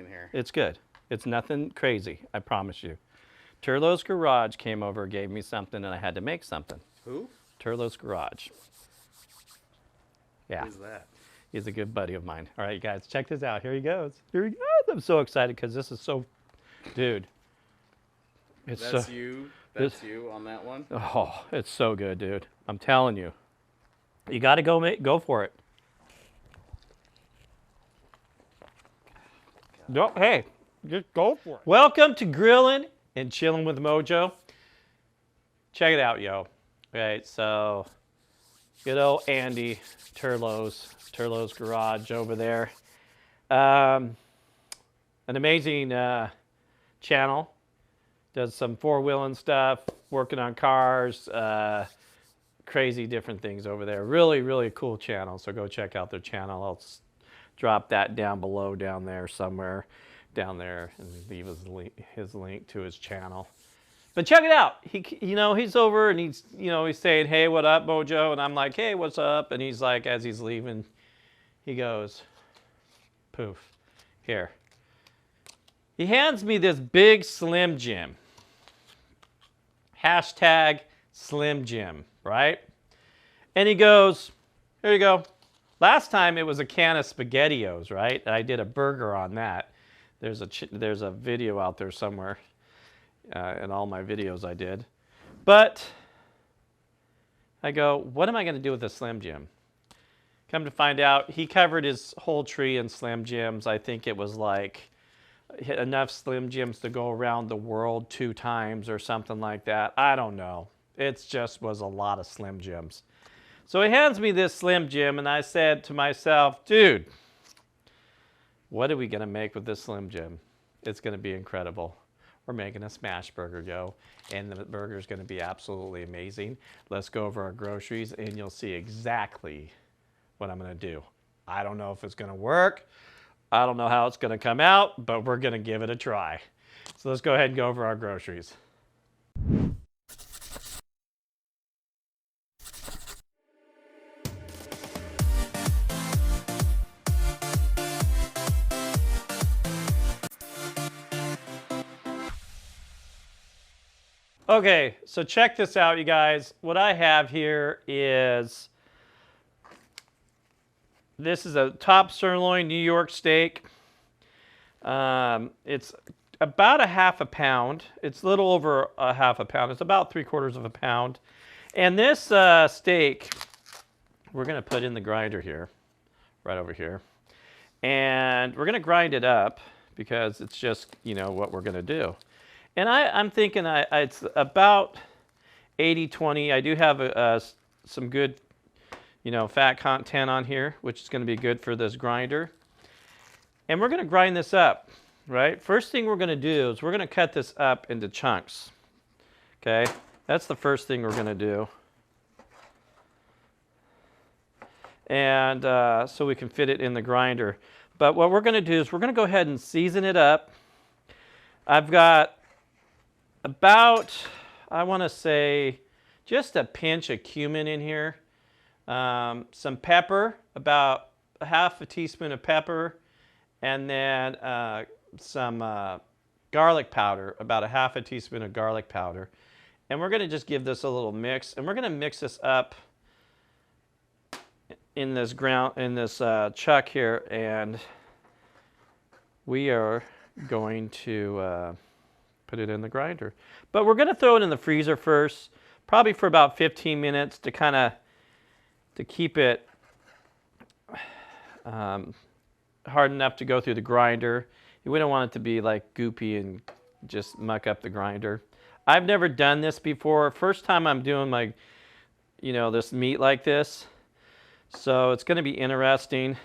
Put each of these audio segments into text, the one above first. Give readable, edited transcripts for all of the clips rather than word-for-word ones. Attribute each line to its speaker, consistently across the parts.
Speaker 1: in here.
Speaker 2: It's good. It's nothing crazy, I promise you. Turlo's Garage came over, gave me something, and I had to make something.
Speaker 1: Who?
Speaker 2: Turlo's Garage. Yeah.
Speaker 1: Who's that?
Speaker 2: He's a good buddy of mine. All right, you guys, check this out. Here he goes. Here he goes. I'm so excited because this is so, dude.
Speaker 1: That's you. That's you on that one.
Speaker 2: Oh, it's so good, dude. I'm telling you. You got to go for it. No, hey, just go for it. Welcome to Grilling and Chilling with Mojo. Check it out, yo. Okay, so good old Andy, Turlo's Garage over there. An amazing channel. Does some four-wheeling stuff, working on cars, crazy different things over there. Really, really cool channel. So go check out their channel. I'll drop that down below, down there somewhere, down there, and leave his link to his channel. But check it out. He's over and he's saying, "Hey, what up, Mojo?" And I'm like, "Hey, what's up?" And he's like, as he's leaving, he goes, poof, here. He hands me this big Slim Jim. Hashtag Slim Jim, right? And he goes, here you go. Last time it was a can of SpaghettiOs, right? And I did a burger on that. There's a video out there somewhere in all my videos I did. But I go, what am I going to do with the Slim Jim? Come to find out, he covered his whole tree in Slim Jims. I think it was like enough Slim Jims to go around the world 2 times or something like that. I don't know. It just was a lot of Slim Jims. So he hands me this Slim Jim, and I said to myself, dude, what are we going to make with this Slim Jim? It's going to be incredible. We're making a smash burger, yo, and the burger is going to be absolutely amazing. Let's go over our groceries, and you'll see exactly what I'm going to do. I don't know if it's going to work. I don't know how it's going to come out, but we're going to give it a try. So let's go ahead and go over our groceries. Okay, so check this out, you guys. What I have here is, this is a top sirloin New York steak. It's about a half a pound. It's a little over a half a pound. It's about 3/4 of a pound. And this steak, we're going to put in the grinder here, right over here. And we're going to grind it up because it's just, what we're going to do. And I'm thinking it's about 80-20. I do have some good, fat content on here, which is going to be good for this grinder. And we're going to grind this up, right? First thing we're going to do is we're going to cut this up into chunks. Okay? That's the first thing we're going to do. And so we can fit it in the grinder. But what we're going to do is we're going to go ahead and season it up. I've got about, I want to say, just a pinch of cumin in here. Some pepper, about a half a teaspoon of pepper. And then some garlic powder, about a half a teaspoon of garlic powder. And we're going to just give this a little mix. And we're going to mix this up in this chuck here. And we are going to put it in the grinder. But we're going to throw it in the freezer first, probably for about 15 minutes to keep it hard enough to go through the grinder. We don't want it to be like goopy and just muck up the grinder. I've never done this before. First time I'm doing this meat like this. So it's going to be interesting,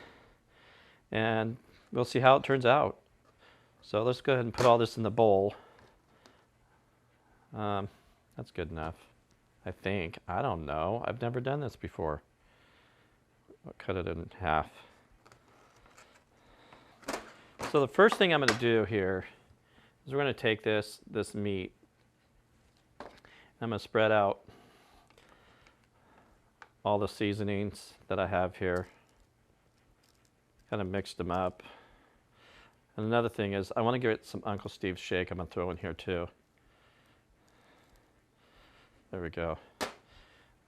Speaker 2: and we'll see how it turns out. So let's go ahead and put all this in the bowl. That's good enough, I think. I don't know. I've never done this before. I'll cut it in half. So the first thing I'm going to do here is we're going to take this meat. I'm going to spread out all the seasonings that I have here. Kind of mixed them up. And another thing is, I want to give it some Uncle Steve's shake. I'm going to throw in here too. There we go.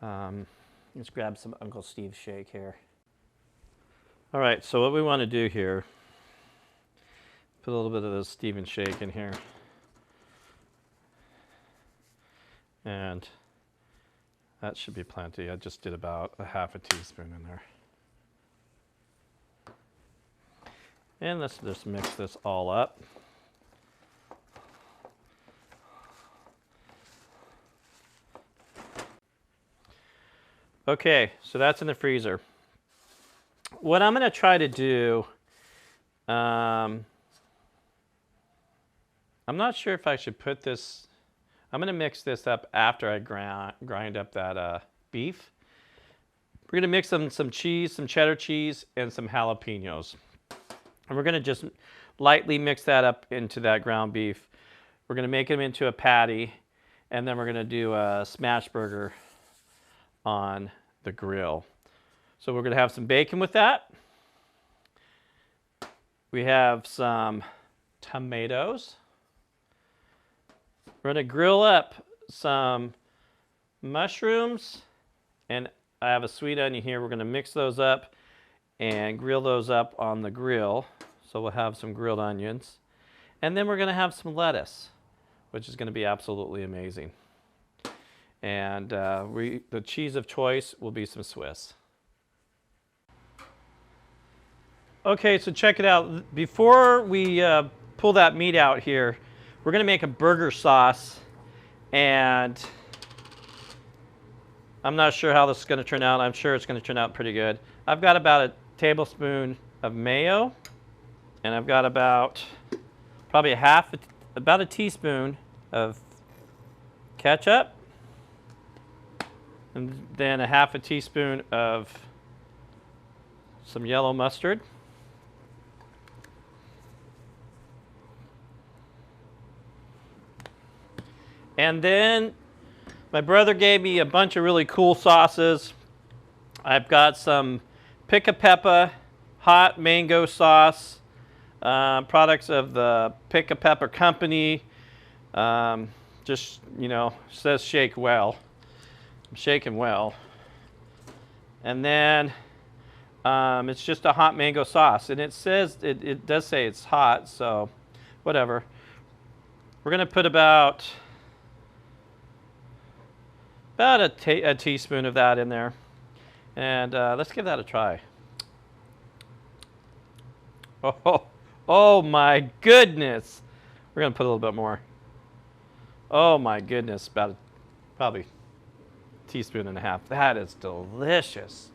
Speaker 2: Let's grab some Uncle Steve's shake here. All right, so what we want to do here, put a little bit of this Steve and Shake in here. And that should be plenty. I just did about a half a teaspoon in there. And let's just mix this all up. Okay, so that's in the freezer. What I'm going to try to do, I'm not sure if I should put this, I'm going to mix this up after I grind up that beef. We're going to mix some cheese, some cheddar cheese, and some jalapenos. And we're going to just lightly mix that up into that ground beef. We're going to make them into a patty, and then we're going to do a smashburger on the grill. So we're going to have some bacon with that. We have some tomatoes. We're going to grill up some mushrooms, and I have a sweet onion here. We're going to mix those up and grill those up on the grill. So we'll have some grilled onions. And then we're going to have some lettuce, which is going to be absolutely amazing. And the cheese of choice will be some Swiss. Okay, so check it out. Before we pull that meat out here, we're going to make a burger sauce. And I'm not sure how this is going to turn out. I'm sure it's going to turn out pretty good. I've got about a tablespoon of mayo. And I've got about probably about a teaspoon of ketchup. And then a half a teaspoon of some yellow mustard. And then my brother gave me a bunch of really cool sauces. I've got some Pick-a-Pepper hot mango sauce, products of the Pick-a-Pepper company. Just, you know, says shake well. I'm shaking well. And then it's just a hot mango sauce. And it says, it does say it's hot, so whatever. We're going to put about a teaspoon of that in there. And let's give that a try. Oh my goodness. We're going to put a little bit more. Oh my goodness, probably a teaspoon and a half. That is delicious.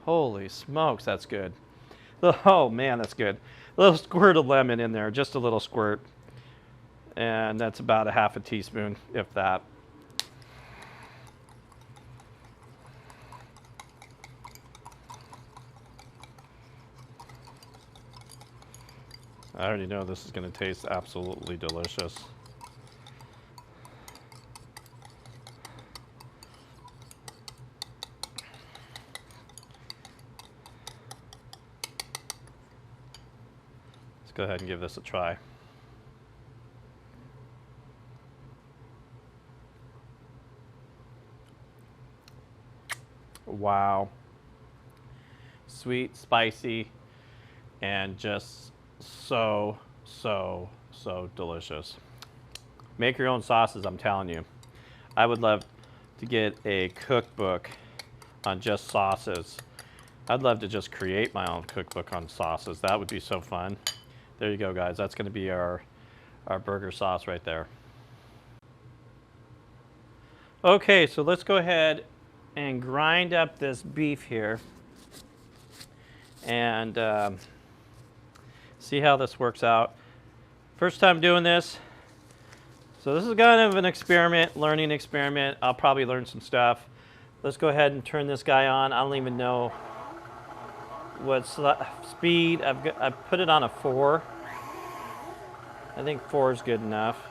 Speaker 2: Holy smokes, that's good. Oh man, that's good. A little squirt of lemon in there, just a little squirt. And that's about a half a teaspoon, if that. I already know this is going to taste absolutely delicious. Let's go ahead and give this a try. Wow. Sweet, spicy, and just so delicious. Make your own sauces, I'm telling you. I would love to get a cookbook on just sauces. I'd love to just create my own cookbook on sauces. That would be so fun. There you go, guys. That's going to be our burger sauce right there. Okay, so let's go ahead and grind up this beef here and see how this works out. First time doing this, so this is kind of an experiment, learning experiment. I'll probably learn some stuff. Let's go ahead and turn this guy on. I don't even know what speed. I've put it on a 4. I think 4 is good enough.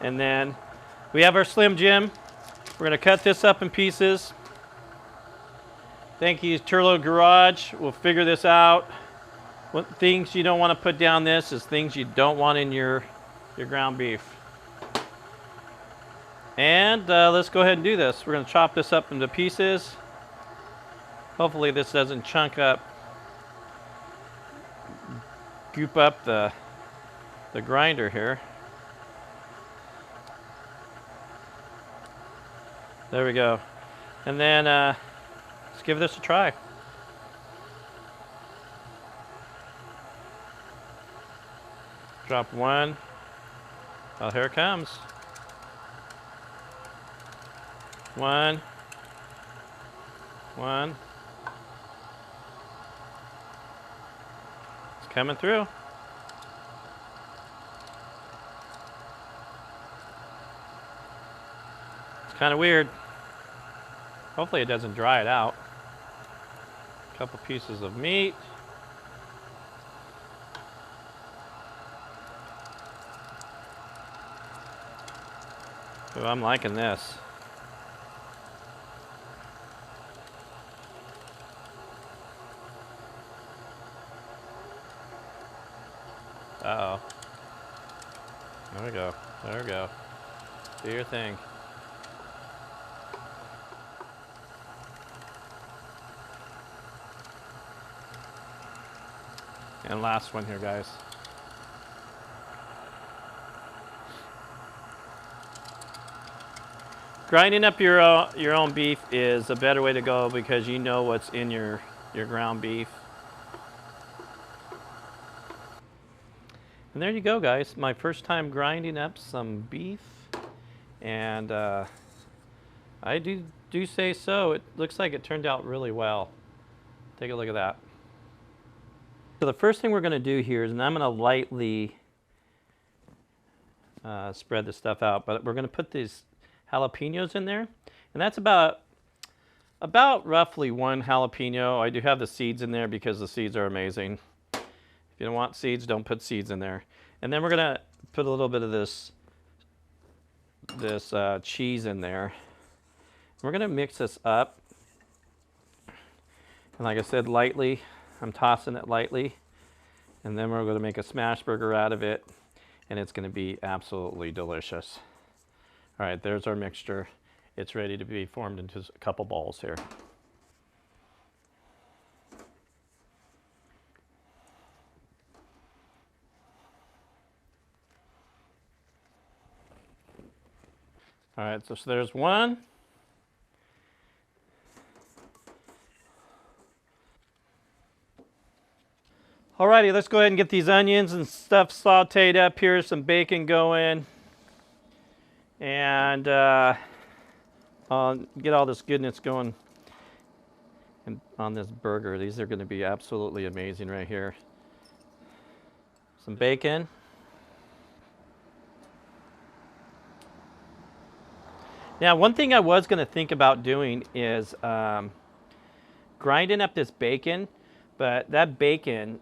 Speaker 2: And then we have our Slim Jim. We're going to cut this up in pieces. Thank you, Turlo Garage. We'll figure this out. What things you don't want to put down this is things you don't want in your ground beef. And let's go ahead and do this. We're going to chop this up into pieces. Hopefully this doesn't goop up the grinder here. There we go. And then let's give this a try. Drop one. Oh, here it comes. One. It's coming through. It's kind of weird. Hopefully it doesn't dry it out. A couple pieces of meat. Oh, I'm liking this. Uh-oh. There we go. There we go. Do your thing. And last one here, guys. Grinding up your own beef is a better way to go because you know what's in your ground beef. And there you go, guys. My first time grinding up some beef, and I do say so. It looks like it turned out really well. Take a look at that. So the first thing we're going to do here is, and I'm going to lightly spread the stuff out, but we're going to put these jalapenos in there, and that's about roughly one jalapeno. I do have the seeds in there because the seeds are amazing. If you don't want seeds, don't put seeds in there. And then we're gonna put a little bit of this cheese in there. We're gonna mix this up, and like I said, lightly. I'm tossing it lightly, and then we're gonna make a smashburger out of it, and it's gonna be absolutely delicious. All right, there's our mixture. It's ready to be formed into a couple balls here. All right, so there's one. Alrighty, let's go ahead and get these onions and stuff sauteed up here. Some bacon going. And I'll get all this goodness going on this burger. These are going to be absolutely amazing right here. Some bacon. Now, one thing I was going to think about doing is grinding up this bacon, but that bacon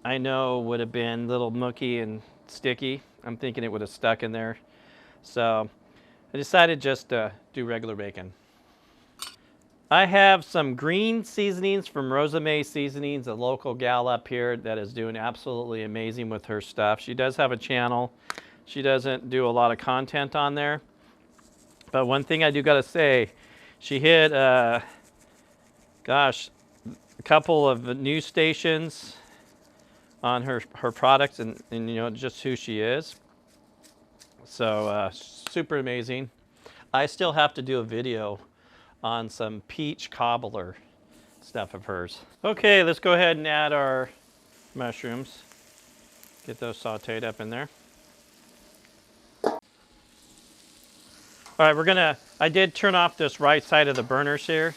Speaker 2: I know would have been a little mucky and sticky. I'm thinking it would have stuck in there. So I decided just to do regular bacon. I have some green seasonings from Rosamay Seasonings, a local gal up here that is doing absolutely amazing with her stuff. She does have a channel. She doesn't do a lot of content on there. But one thing I do got to say, she hit, gosh, a couple of news stations on her products and you know, just who she is. So super amazing. I still have to do a video on some peach cobbler stuff of hers. Okay, let's go ahead and add our mushrooms. Get those sauteed up in there. All right, I did turn off this right side of the burners here,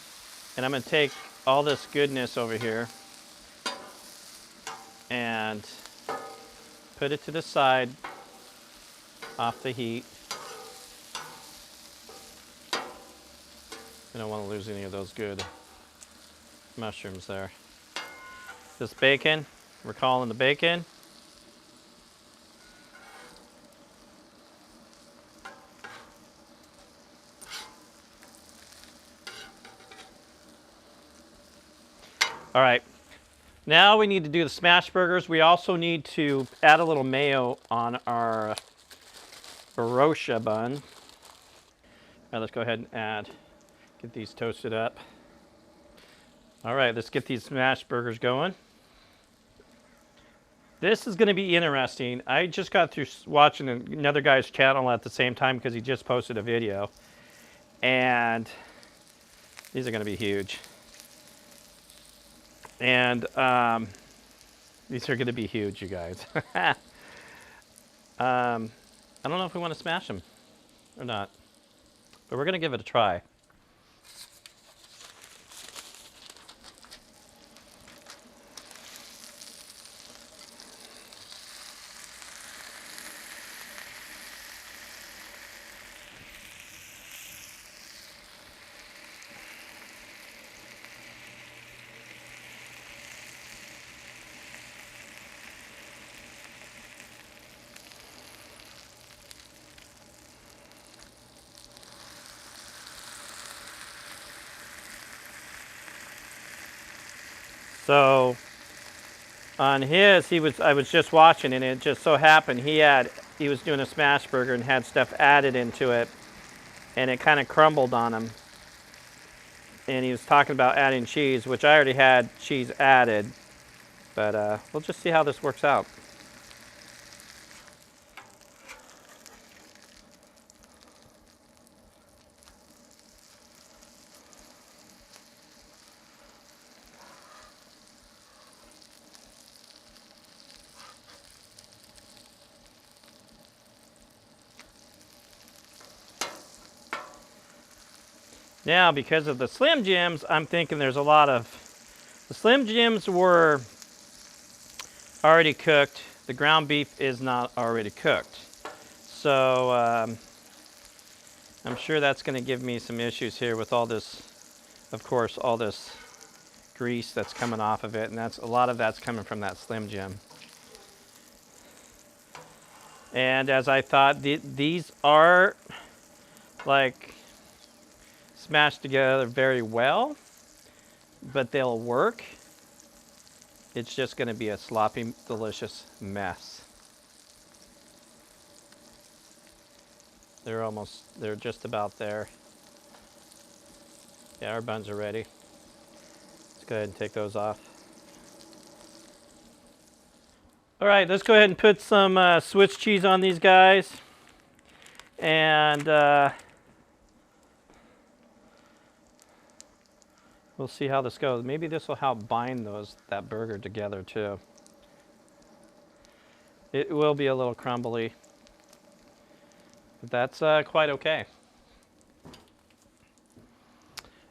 Speaker 2: and I'm gonna take all this goodness over here and put it to the side off the heat. I don't want to lose any of those good mushrooms there. This bacon, we're calling the bacon. All right. Now we need to do the smash burgers. We also need to add a little mayo on our Barossa bun. All right, let's go ahead and get these toasted up. All right, let's get these smash burgers going. This is going to be interesting. I just got through watching another guy's channel at the same time because he just posted a video. And these are going to be huge. And these are going to be huge, you guys. I don't know if we want to smash them or not, but we're going to give it a try. So on his, I was just watching, and it just so happened he was doing a smash burger and had stuff added into it, and it kind of crumbled on him. And he was talking about adding cheese, which I already had cheese added, but we'll just see how this works out. Now, because of the Slim Jims, I'm thinking there's a lot of... The Slim Jims were already cooked. The ground beef is not already cooked. So, I'm sure that's going to give me some issues here with all this, of course, all this grease that's coming off of it. And a lot of that's coming from that Slim Jim. And as I thought, these are like... smashed together very well, but they'll work. It's just going to be a sloppy, delicious mess. They're just about there. Yeah, our buns are ready. Let's go ahead and take those off. All right, let's go ahead and put some Swiss cheese on these guys. And we'll see how this goes. Maybe this will help bind that burger together too. It will be a little crumbly, but that's quite okay.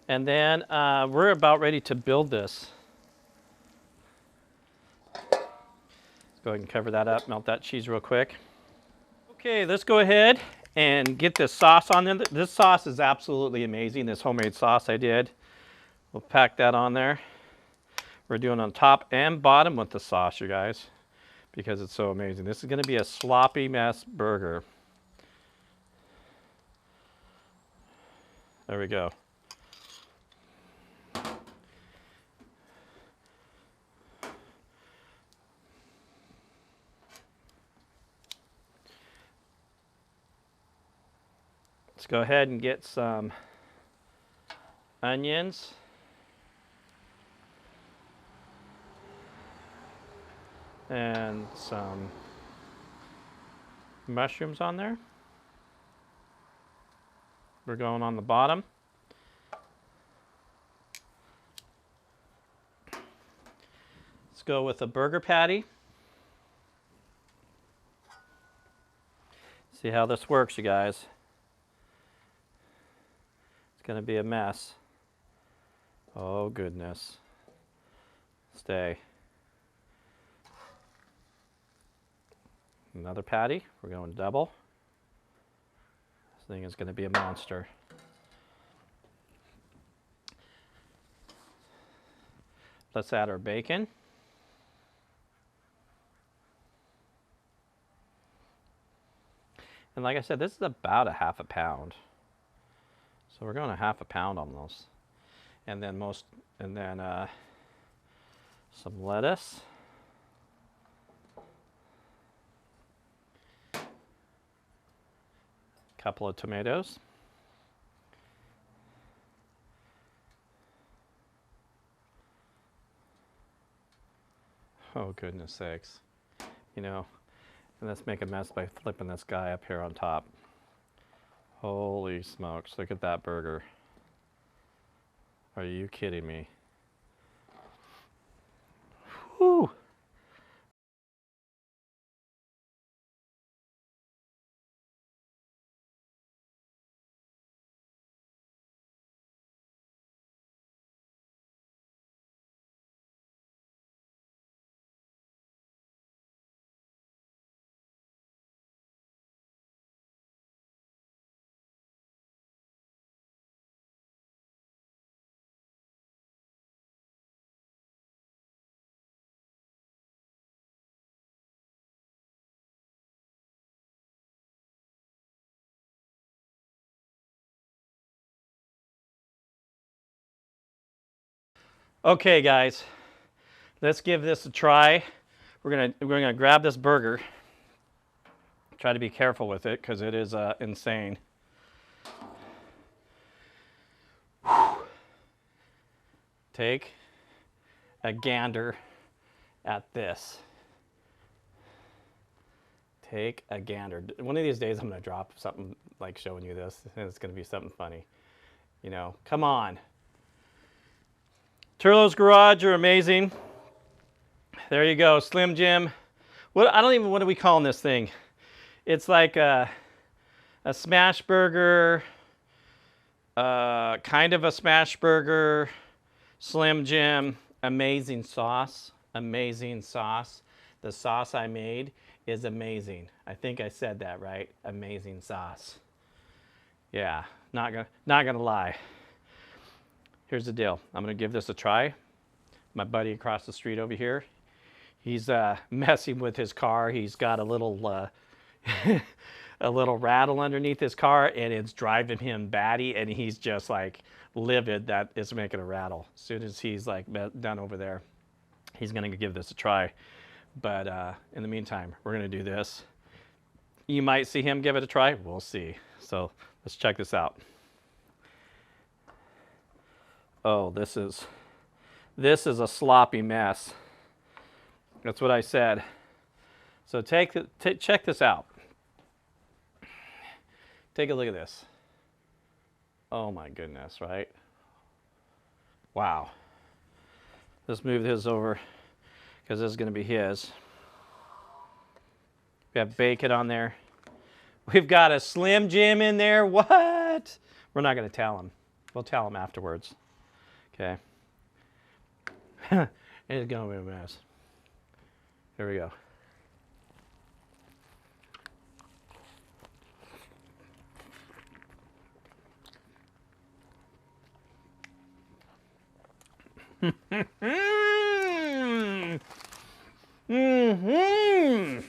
Speaker 2: And then we're about ready to build this. Let's go ahead and cover that up, melt that cheese real quick. Okay, let's go ahead and get this sauce on there. This sauce is absolutely amazing, this homemade sauce I did. We'll pack that on there. We're doing on top and bottom with the sauce, you guys, because it's so amazing. This is going to be a sloppy mess burger. There we go. Let's go ahead and get some onions. And some mushrooms on there. We're going on the bottom. Let's go with a burger patty. See how this works, you guys. It's going to be a mess. Oh, goodness. Stay. Another patty. We're going double. This thing is going to be a monster. Let's add our bacon. And like I said, this is about a half a pound. So we're going a half a pound almost. And then Some lettuce. Couple of tomatoes. Oh, goodness sakes. You know, and let's make a mess by flipping this guy up here on top. Holy smokes, look at that burger. Are you kidding me? Whew. Okay, guys, let's give this a try. We're gonna grab this burger. Try to be careful with it because it is insane. Take a gander at this. Take a gander. One of these days I'm gonna drop something like showing you this, and it's gonna be something funny. You know, come on. Turlo's Garage are amazing. There you go, Slim Jim. What are we calling this thing? It's like a smash burger, kind of a smash burger, Slim Jim, amazing sauce, amazing sauce. The sauce I made is amazing. I think I said that right, amazing sauce. Yeah, not gonna lie. Here's the deal. I'm going to give this a try. My buddy across the street over here, he's messing with his car. He's got a little a little rattle underneath his car, and it's driving him batty, and he's just like livid that it's making a rattle. As soon as he's like done over there, he's going to give this a try. But in the meantime, we're going to do this. You might see him give it a try. We'll see. So let's check this out. Oh, this is a sloppy mess. That's what I said. So check this out. Take a look at this. Oh my goodness, right? Wow. Let's move this over because this is going to be his. We have bacon on there. We've got a Slim Jim in there. What? We're not going to tell him. We'll tell him afterwards. Okay. It's going to be a mess. Here we go. Mm-hmm.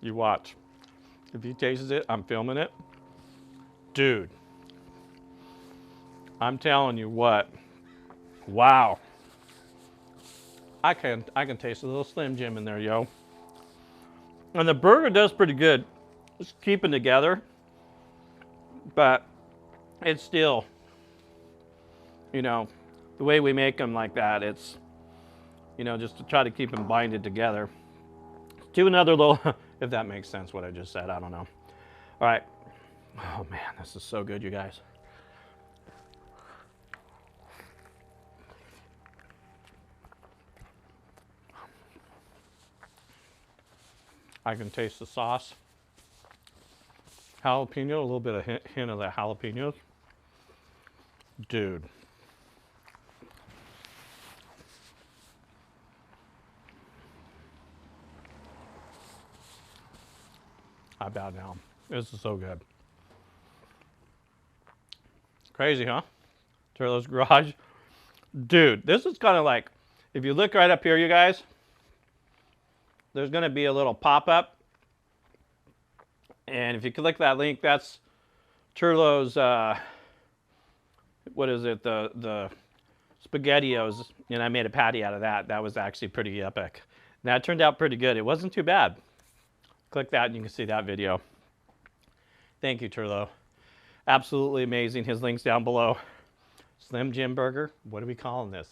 Speaker 2: You watch. If he tastes it, I'm filming it. Dude. I'm telling you what. Wow. I can taste a little Slim Jim in there, yo. And the burger does pretty good. It's keeping together. But it's still, you know, the way we make them like that, it's, you know, just to try to keep them binded together. Do another little, if that makes sense what I just said, I don't know. All right. Oh man, this is so good, you guys. I can taste the sauce. Jalapeno, a little bit of hint of the jalapenos. Dude. I bow down. This is so good. Crazy, huh? Turlo's Garage. Dude, this is kind of like, if you look right up here, you guys, there's going to be a little pop-up. And if you click that link, that's Turlo's, what is it, the SpaghettiOs, and I made a patty out of that. That was actually pretty epic. And that turned out pretty good. It wasn't too bad. Click that and you can see that video. Thank you, Turlo. Absolutely amazing. His link's down below. Slim Jim burger. What are we calling this?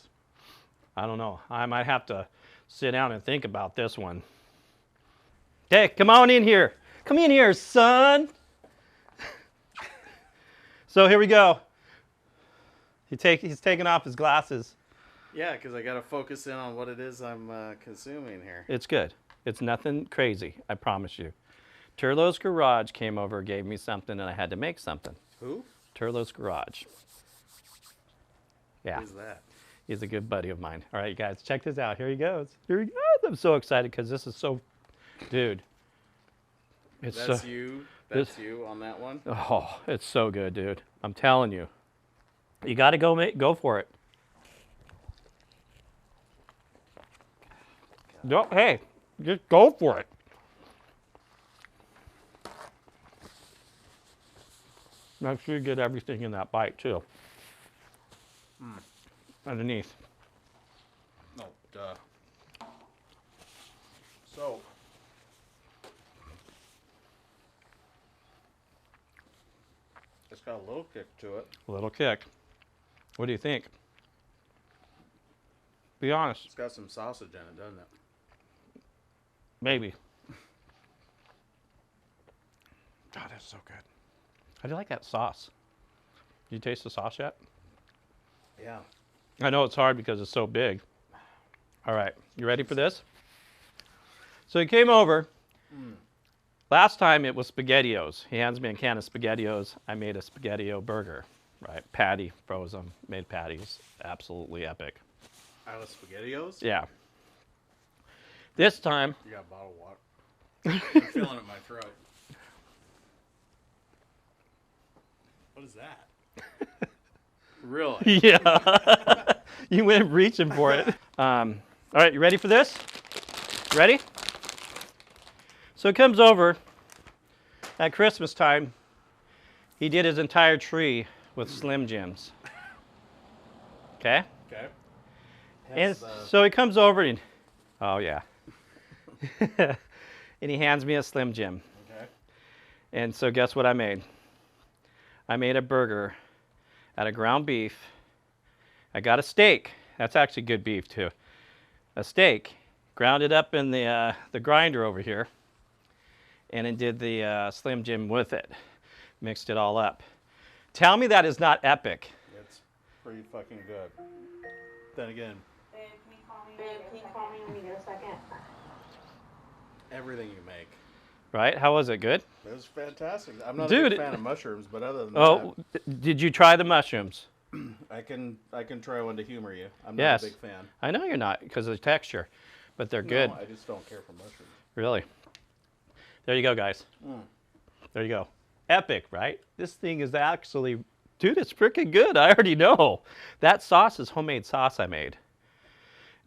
Speaker 2: I don't know. I might have to sit down and think about this one. Okay, come on in here. Come in here, son. So here we go. He's taking off his glasses.
Speaker 1: Yeah, because I got to focus in on what it is I'm consuming here.
Speaker 2: It's good. It's nothing crazy, I promise you. Turlo's Garage came over, gave me something, and I had to make something.
Speaker 1: Who?
Speaker 2: Turlo's Garage. Yeah.
Speaker 1: Who's that?
Speaker 2: He's a good buddy of mine. All right, you guys, check this out. Here he goes. Here he goes. I'm so excited because this is so, dude. It's
Speaker 1: That's
Speaker 2: so,
Speaker 1: you. That's you on that one.
Speaker 2: oh, it's so good, dude. I'm telling you. You got to go for it. No, hey, just go for it. Make sure you get everything in that bite too. Underneath.
Speaker 1: No, duh. So, it's got a little kick to it.
Speaker 2: A little kick. What do you think? Be honest.
Speaker 1: It's got some sausage in it, doesn't it?
Speaker 2: Maybe. God, that's so good. How do you like that sauce? You taste the sauce yet?
Speaker 1: Yeah.
Speaker 2: I know it's hard because it's so big. All right, you ready for this? So he came over. Last time it was SpaghettiOs. He hands me a can of SpaghettiOs. I made a SpaghettiO burger, right? Patty, froze them, made patties. Absolutely epic.
Speaker 1: Out of SpaghettiOs?
Speaker 2: Yeah. This time,
Speaker 1: You got bottled water. I'm feeling it in my throat. What is that? Really?
Speaker 2: yeah, you went reaching for it. All right, you ready for this? Ready? So it comes over at Christmas time. He did his entire tree with Slim Jims. Okay?
Speaker 1: Okay.
Speaker 2: And so he comes over and, oh yeah. And he hands me a Slim Jim.
Speaker 1: Okay.
Speaker 2: And so guess what I made? I made a burger out of ground beef. I got a steak. That's actually good beef too. A steak, ground it up in the grinder over here, and then did the Slim Jim with it. Mixed it all up. Tell me that is not epic.
Speaker 1: It's pretty fucking good. Then again,
Speaker 3: Babe, can you call me when you get a second?
Speaker 1: everything you make.
Speaker 2: Right? How was it? Good?
Speaker 1: It was fantastic. I'm not a
Speaker 2: Dude,
Speaker 1: big fan of mushrooms, but other than
Speaker 2: Oh, did you try the mushrooms?
Speaker 1: that, I can try one to humor you. I'm not
Speaker 2: Yes.
Speaker 1: a big fan.
Speaker 2: I know you're not because of the texture, but they're good.
Speaker 1: No, I just don't care for mushrooms.
Speaker 2: Really. There you go, guys.
Speaker 1: Mm.
Speaker 2: There you go. Epic, right? This thing is actually, dude, it's freaking good. I already know. That sauce is homemade sauce I made.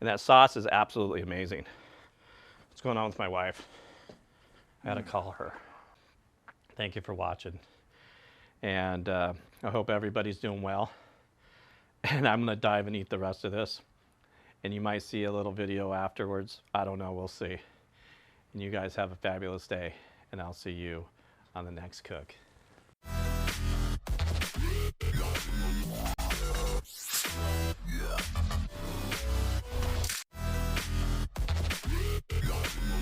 Speaker 2: And that sauce is absolutely amazing. What's going on with my wife? I had to call her. Thank you for watching. And I hope everybody's doing well. And I'm going to dive and eat the rest of this. And you might see a little video afterwards. I don't know. We'll see. And you guys have a fabulous day. And I'll see you on the next cook.